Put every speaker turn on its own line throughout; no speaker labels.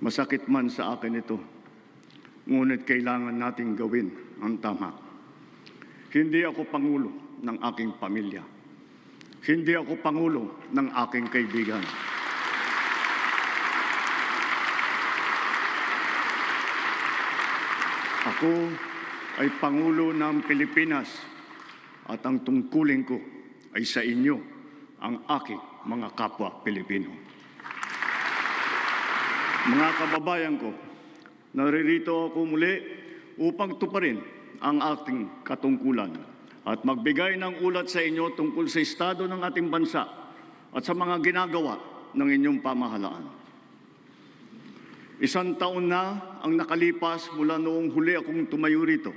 Masakit man sa akin ito, ngunit kailangan nating gawin ang tama. Hindi ako pangulo ng aking pamilya. Hindi ako pangulo ng aking kaibigan. Ako ay Pangulo ng Pilipinas at ang tungkulin ko ay sa inyo, ang aking mga kapwa Pilipino. Mga kababayan ko, naririto ako muli upang tuparin ang ating katungkulan at magbigay ng ulat sa inyo tungkol sa estado ng ating bansa at sa mga ginagawa ng inyong pamahalaan. 1 taon na ang nakalipas mula noong huli akong tumayo rito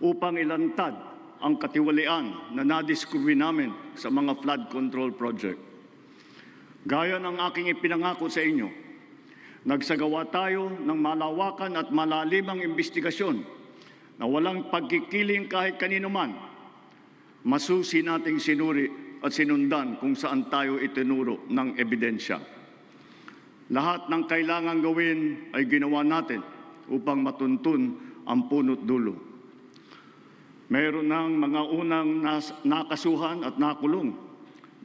upang ilantad ang katiwalian na nadiskubre namin sa mga flood control project. Gaya ng aking ipinangako sa inyo, nagsagawa tayo ng malawakan at malalimang investigasyon na walang pagkikiling kahit kanino man. Masusi nating sinuri at sinundan kung saan tayo itinuro ng ebidensya. Lahat ng kailangang gawin ay ginawa natin upang matuntun ang punot dulo. Mayroon ng mga unang nakasuhan at nakulong,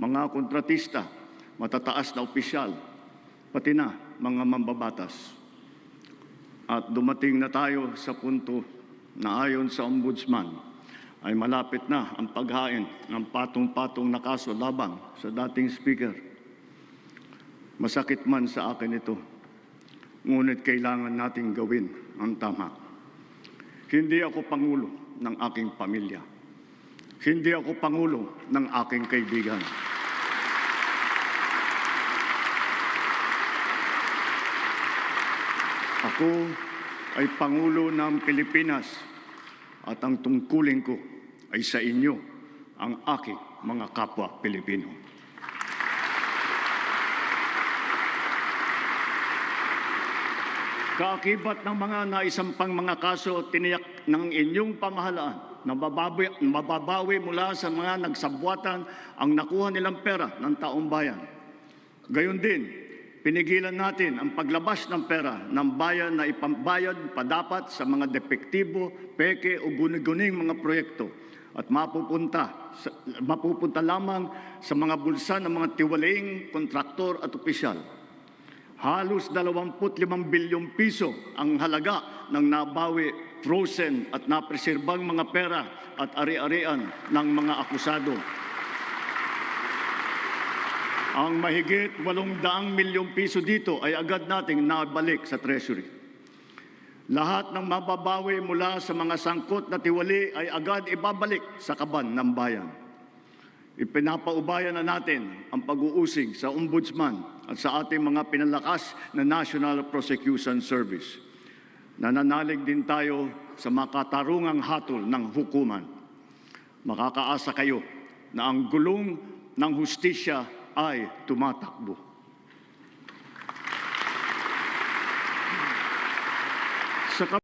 mga kontratista, matataas na opisyal, pati na mga mambabatas. At dumating na tayo sa punto na ayon sa Ombudsman ay malapit na ang paghain ng patong-patong na kaso laban sa dating speaker. Masakit man sa akin ito, ngunit kailangan nating gawin ang tama. Hindi ako pangulo ng aking pamilya. Hindi ako pangulo ng aking kaibigan. Ako ay Pangulo ng Pilipinas at ang tungkulin ko ay sa inyo, ang aking mga kapwa Pilipino. Kaakibat ng mga naisampang mga kaso tiniyak ng inyong pamahalaan na mababawi mula sa mga nagsabwatan ang nakuha nilang pera ng taong bayan. Gayon din, pinigilan natin ang paglabas ng pera ng bayan na ipambayad pa dapat sa mga depektibo, peke o guni-guning mga proyekto at mapupunta lamang sa mga bulsa ng mga tiwalaing kontraktor at opisyal. Halos 25 bilyong piso ang halaga ng nabawi, frozen at napreserbang mga pera at ari-arian ng mga akusado. Ang mahigit 800 milyong piso dito ay agad nating nabalik sa Treasury. Lahat ng mababawi mula sa mga sangkot na tiwali ay agad ibabalik sa kaban ng bayan. Ipinapaubaya na natin ang pag-uusig sa Ombudsman at sa ating mga pinalakas na National Prosecution Service. Nananalig din tayo sa makatarungang hatol ng hukuman. Makakaasa kayo na ang gulong ng hustisya ay tumatakbo. Sa